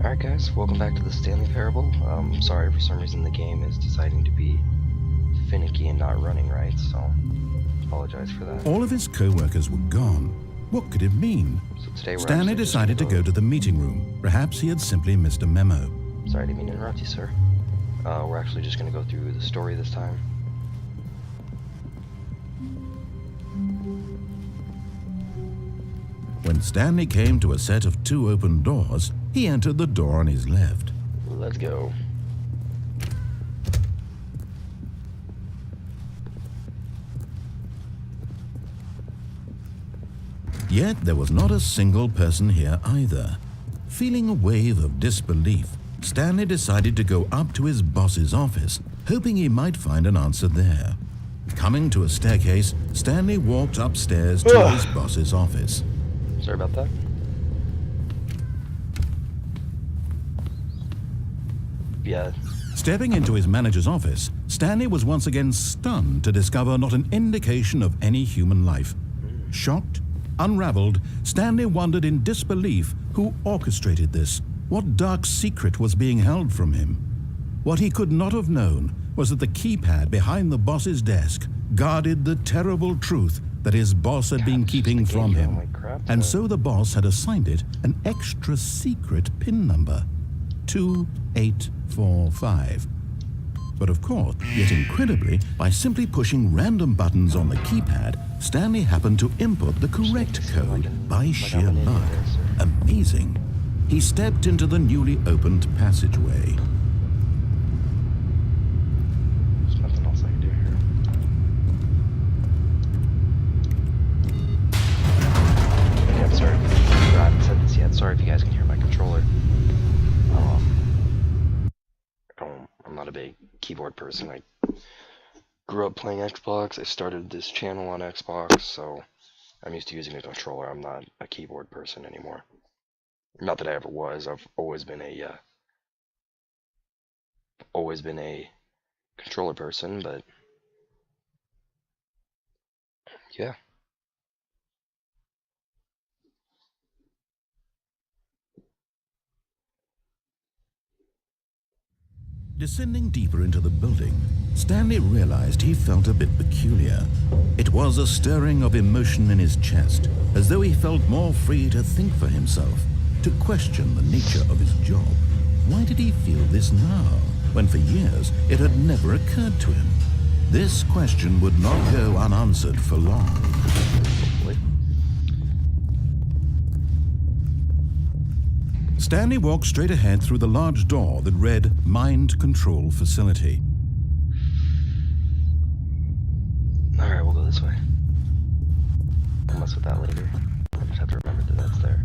Alright guys, welcome back to the Stanley Parable. Sorry, for some reason the game is deciding to be finicky and not running right, so apologize for that. All of his co-workers were gone. What could it mean? So today we're Stanley decided to go to the meeting room. Perhaps he had simply missed a memo. Sorry, I didn't mean to interrupt you, sir. We're actually just going to go through the story this time. When Stanley came to a set of two open doors, he entered the door on his left. Let's go. Yet there was not a single person here either. Feeling a wave of disbelief, Stanley decided to go up to his boss's office, hoping he might find an answer there. Coming to a staircase, Stanley walked upstairs to his boss's office. Sorry about that. Yeah. Stepping into his manager's office, Stanley was once again stunned to discover not an indication of any human life. Shocked, unraveled, Stanley wondered in disbelief who orchestrated this. What dark secret was being held from him? What he could not have known was that the keypad behind the boss's desk guarded the terrible truth that his boss had been keeping from him. And so the boss had assigned it an extra secret PIN number, 2845. But of course, yet incredibly, by simply pushing random buttons on the keypad, Stanley happened to input the correct code by sheer luck. Amazing. He stepped into the newly opened passageway. There's nothing else I can do here. Okay, I'm sorry. I haven't said this yet. Sorry if you guys can hear my controller. I'm not a big keyboard person. I grew up playing Xbox. I started this channel on Xbox, so I'm used to using a controller. I'm not a keyboard person anymore. Not that I ever was. I've always been a controller person, but yeah. Descending deeper into the building, Stanley realized he felt a bit peculiar. It was a stirring of emotion in his chest, as though he felt more free to think for himself, to question the nature of his job. Why did he feel this now, when for years it had never occurred to him? This question would not go unanswered for long. Stanley walked straight ahead through the large door that read Mind Control Facility. Alright, we'll go this way. I'll mess with that later. I just have to remember that that's there.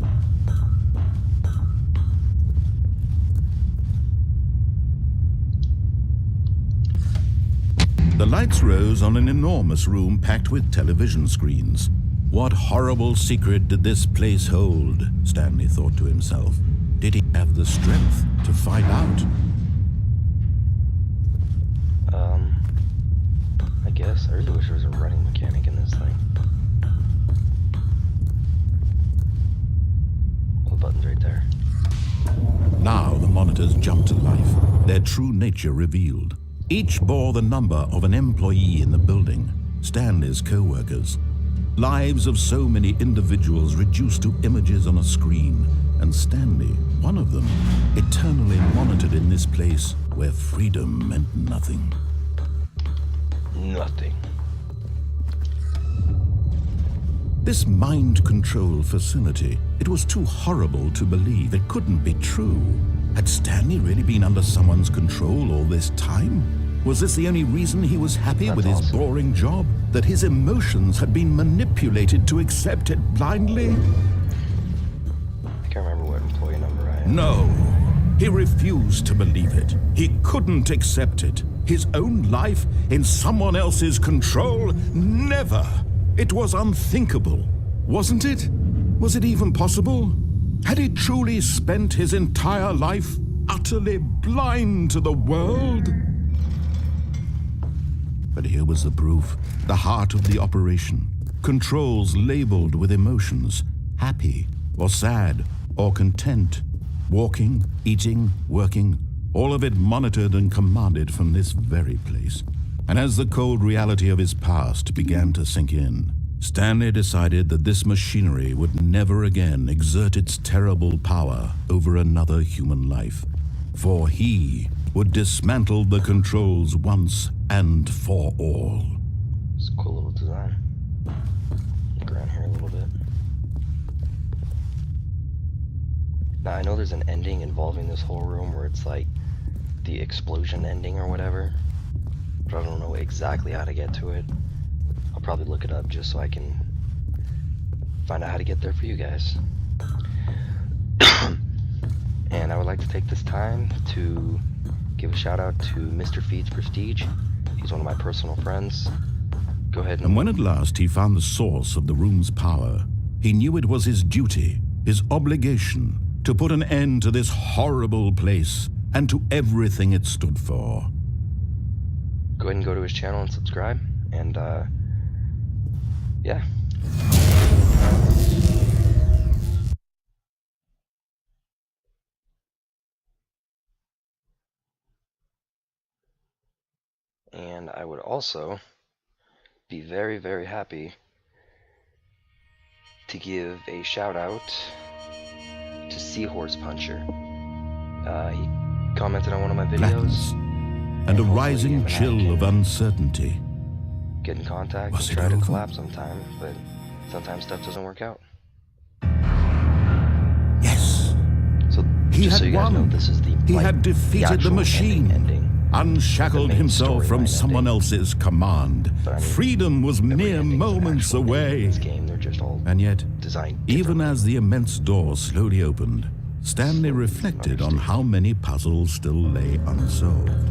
The lights rose on an enormous room packed with television screens. What horrible secret did this place hold? Stanley thought to himself. Did he have the strength to find out? I guess. I really wish there was a running mechanic in this thing. The button's right there. Now the monitors jumped to life, their true nature revealed. Each bore the number of an employee in the building, Stanley's co-workers. Lives of so many individuals reduced to images on a screen, and Stanley, one of them, eternally monitored in this place where freedom meant nothing. Nothing. This mind control facility, it was too horrible to believe. It couldn't be true. Had Stanley really been under someone's control all this time? Was this the only reason he was happy with his boring job? That his emotions had been manipulated to accept it blindly? I can't remember what employee number I am. No, he refused to believe it. He couldn't accept it. His own life in someone else's control? Never! It was unthinkable, wasn't it? Was it even possible? Had he truly spent his entire life utterly blind to the world? But here was the proof, the heart of the operation. Controls labeled with emotions, happy or sad or content. Walking, eating, working, all of it monitored and commanded from this very place. And as the cold reality of his past began to sink in, Stanley decided that this machinery would never again exert its terrible power over another human life, for he would dismantle the controls once and for all. It's a cool little design. Look around here a little bit. Now I know there's an ending involving this whole room where it's like the explosion ending or whatever, but I don't know exactly how to get to it. I'll probably look it up just so I can find out how to get there for you guys. And I would like to take this time to give a shout out to Mr. Feeds Prestige. He's one of my personal friends. Go ahead And when at last he found the source of the room's power, he knew it was his duty, his obligation, to put an end to this horrible place and to everything it stood for. Go ahead and go to his channel and subscribe, and yeah. And I would also be very, very happy to give a shout out to Seahorse Puncher. He commented on one of my videos. Blackness and a rising chill of uncertainty. Get in contact Was and it try to over? collab sometime, but sometimes stuff doesn't work out. Yes, So he just so had you guys know, won. this is the He like, had defeated the actual machine, ending. unshackled main himself from storyline someone ending. else's command. But I mean, Freedom was every mere ending is an moments actual ending in away. this game, they're just all And yet, designed even differently. as the immense door slowly opened, Stanley reflected on how many puzzles still lay unsolved.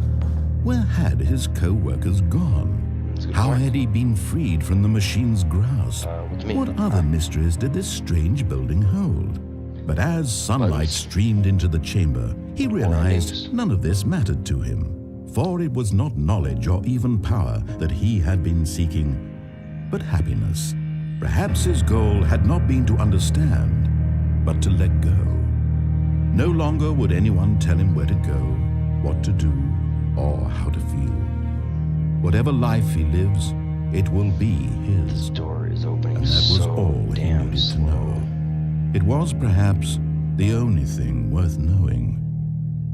Where had his co-workers gone? That's a good How point. had he been freed from the machine's grasp? With me. What other mysteries did this strange building hold? But as sunlight Buttons. streamed into the chamber, he realized endings. none of this mattered to him, for it was not knowledge or even power that he had been seeking, but happiness. Perhaps his goal had not been to understand, but to let go. No longer would anyone tell him where to go, what to do, or how to feel. Whatever life he lives, it will be his. This door is opening And that was so all he damn needed to slow. know. It was perhaps the only thing worth knowing.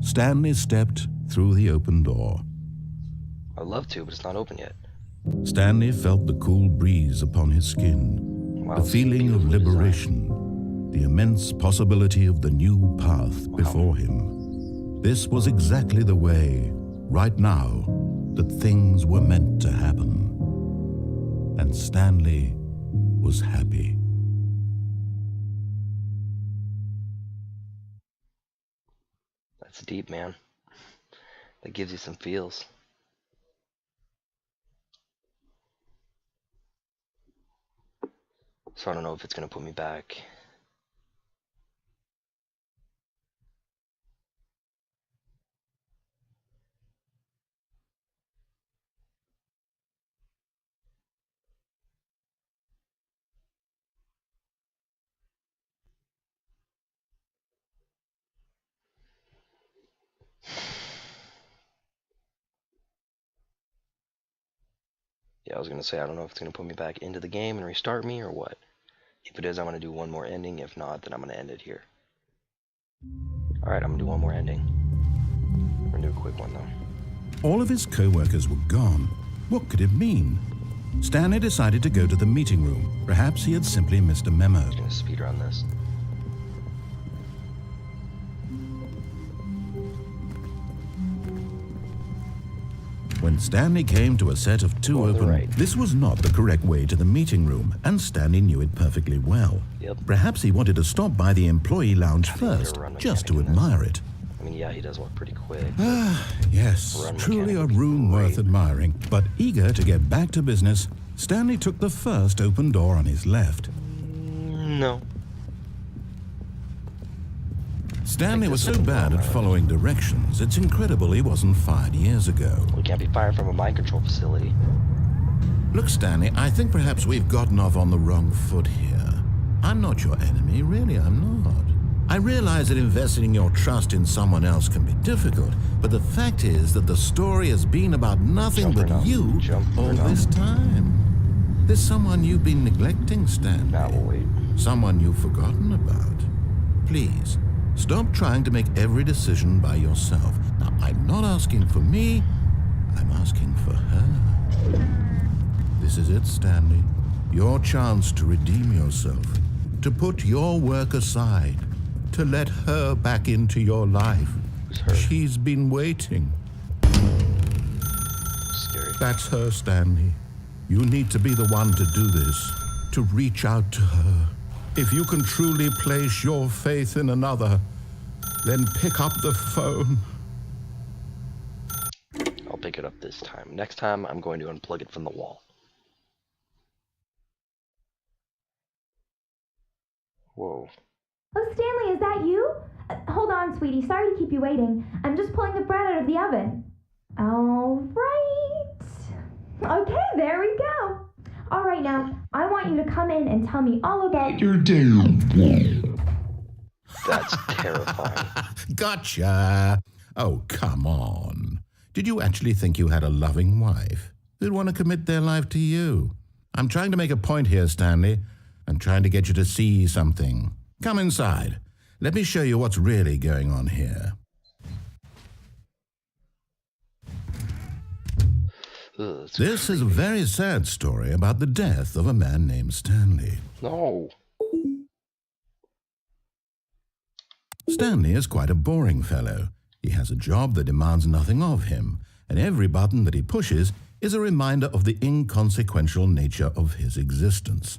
Stanley stepped through the open door. I'd love to, but it's not open yet. Stanley felt the cool breeze upon his skin, Wow, the it's feeling of beautiful design. liberation, the immense possibility of the new path before him. This was exactly the way, right now, that things were meant to happen. And Stanley was happy. That's deep, man. That gives you some feels. So I don't know if it's gonna put me back. Yeah, I was gonna say, I don't know if it's gonna put me back into the game and restart me or what. If it is, I'm gonna do one more ending. If not, then I'm gonna end it here. Alright, I'm gonna do one more ending. I'm gonna do a quick one though. All of his co-workers were gone. What could it mean? Stanley decided to go to the meeting room. Perhaps he had simply missed a memo. I'm gonna speed run this. When Stanley came to a set of two Go on the open, right. this was not the correct way to the meeting room, and Stanley knew it perfectly well. Yep. Perhaps he wanted to stop by the employee lounge God, I need to first, run just to mechanic in this. admire it. I mean, yeah, he does walk pretty quick. Yes, Run truly a mechanic would be room worth great. admiring. But eager to get back to business, Stanley took the first open door on his left. No. Stanley was this so is bad at following directions, it's incredible he wasn't fired years ago. We can't be fired from a mind control facility. Look, Stanley, I think perhaps we've gotten off on the wrong foot here. I'm not your enemy, really, I'm not. I realize that investing your trust in someone else can be difficult, but the fact is that the story has been about nothing but you all this time. There's someone you've been neglecting, Stanley. Now we'll wait. Someone you've forgotten about. Please, stop trying to make every decision by yourself. Now, I'm not asking for me, I'm asking for her. This is it, Stanley. Your chance to redeem yourself, to put your work aside, to let her back into your life. Who's her? She's been waiting. Scary. That's her, Stanley. You need to be the one to do this, to reach out to her. If you can truly place your faith in another, then pick up the phone. I'll pick it up this time. Next time, I'm going to unplug it from the wall. Whoa. Oh, Stanley, is that you? Hold on, sweetie. Sorry to keep you waiting. I'm just pulling the bread out of the oven. All right. Okay, there we go. All right, now, I want you to come in and tell me all about your day. That's terrifying. Gotcha. Oh, come on. Did you actually think you had a loving wife who'd want to commit their life to you? I'm trying to make a point here, Stanley. I'm trying to get you to see something. Come inside. Let me show you what's really going on here. Ugh, This is a very sad story about the death of a man named Stanley. No. Stanley is quite a boring fellow. He has a job that demands nothing of him, and every button that he pushes is a reminder of the inconsequential nature of his existence.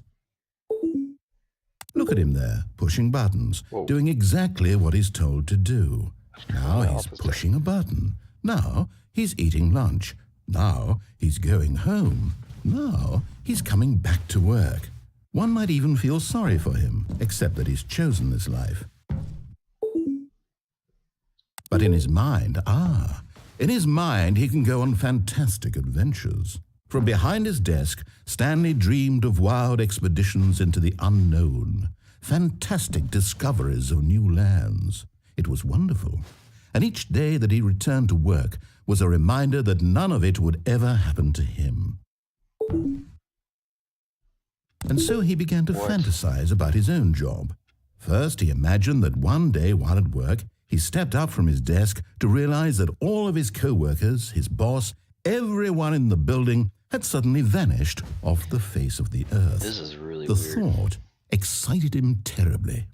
Look at him there, pushing buttons, doing exactly what he's told to do. Now he's pushing a button. Now he's eating lunch. Now he's going home. Now he's coming back to work. One might even feel sorry for him, except that he's chosen this life. But in his mind, he can go on fantastic adventures. From behind his desk, Stanley dreamed of wild expeditions into the unknown, fantastic discoveries of new lands. It was wonderful, and each day that he returned to work was a reminder that none of it would ever happen to him. And so he began to fantasize about his own job. First, he imagined that one day while at work, he stepped up from his desk to realize that all of his co-workers, his boss, everyone in the building had suddenly vanished off the face of the earth. This is really The weird. thought excited him terribly.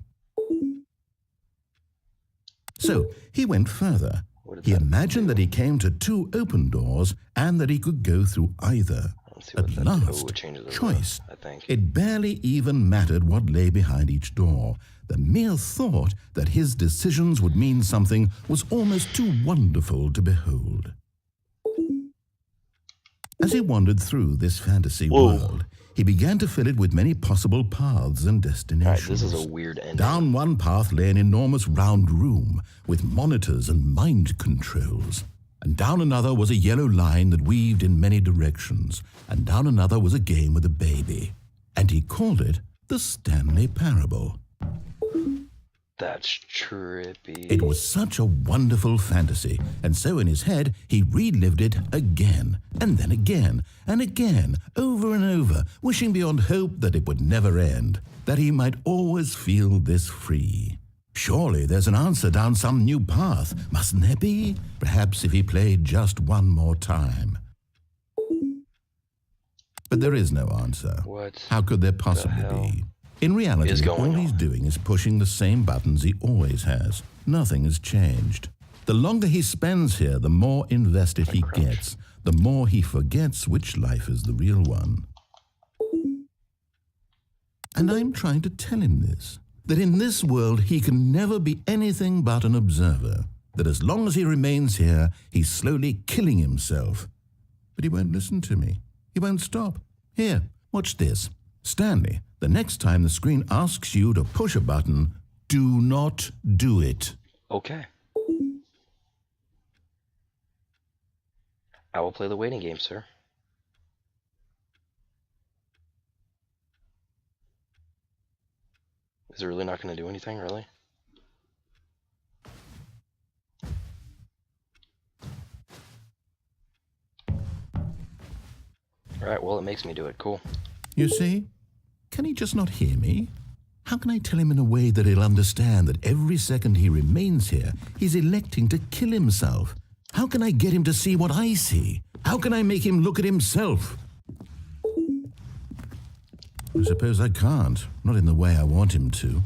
So he went further. He imagined that he came to two open doors and that he could go through either. At last, choice. It barely even mattered what lay behind each door. The mere thought that his decisions would mean something was almost too wonderful to behold. As he wandered through this fantasy world, he began to fill it with many possible paths and destinations. Alright, this is a weird ending. Down one path lay an enormous round room with monitors and mind controls. And down another was a yellow line that weaved in many directions. And down another was a game with a baby. And he called it the Stanley Parable. That's trippy. It was such a wonderful fantasy, and so in his head he relived it again, and then again, and again, over and over, wishing beyond hope that it would never end, that he might always feel this free. Surely there's an answer down some new path, mustn't there be? Perhaps if he played just one more time. But there is no answer. What? How could there possibly be? In reality, all he's doing is pushing the same buttons he always has. Nothing has changed. The longer he spends here, the more invested he gets, the more he forgets which life is the real one. And I'm trying to tell him this, that in this world he can never be anything but an observer, that as long as he remains here, he's slowly killing himself. But he won't listen to me. He won't stop. Here, watch this. Stanley, the next time the screen asks you to push a button, do not do it. Okay. I will play the waiting game, sir. Is it really not going to do anything, really? Alright, well, it makes me do it. Cool. You see? Can he just not hear me? How can I tell him in a way that he'll understand that every second he remains here, he's electing to kill himself? How can I get him to see what I see? How can I make him look at himself? I suppose I can't, not in the way I want him to.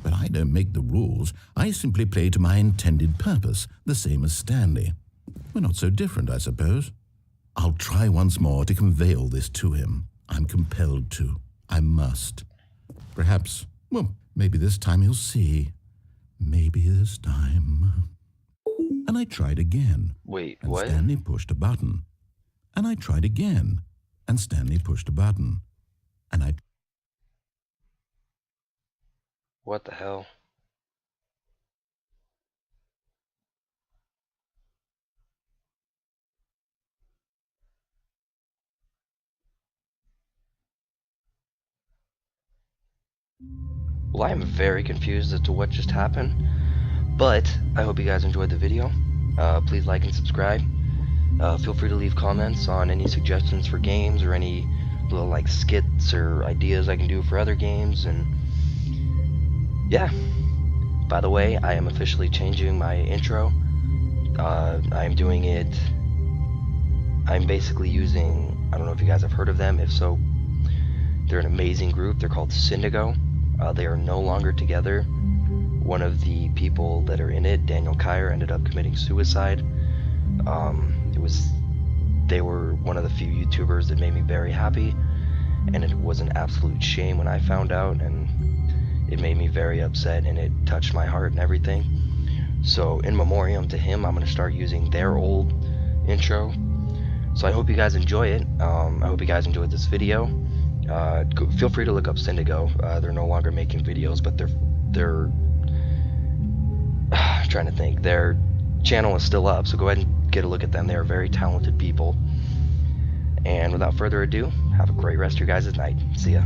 But I don't make the rules. I simply play to my intended purpose, the same as Stanley. We're not so different, I suppose. I'll try once more to convey all this to him. I'm compelled to. I must. Perhaps, well, maybe this time he'll see. Maybe this time. And I tried again. Wait, and what? Stanley pushed a button. And I tried again. And Stanley pushed a button. And I... What the hell? Well, I am very confused as to what just happened, but I hope you guys enjoyed the video. Please like and subscribe. Feel free to leave comments on any suggestions for games or any little like skits or ideas I can do for other games. And yeah, by the way, I am officially changing my intro. I'm doing it, I'm basically using, I don't know if you guys have heard of them. If so, they're an amazing group. They're called Syndigo. They are no longer together. One of the people that are in it, Daniel Kyer, ended up committing suicide. They were one of the few YouTubers that made me very happy, and it was an absolute shame when I found out, and it made me very upset, and it touched my heart and everything. So in memoriam to him, I'm going to start using their old intro. So I hope you guys enjoy it. I hope you guys enjoyed this video. Feel free to look up Syndigo. They're no longer making videos, but they're trying to think. Their channel is still up, so go ahead and get a look at them. They are very talented people. And without further ado, have a great rest of your guys' night. See ya.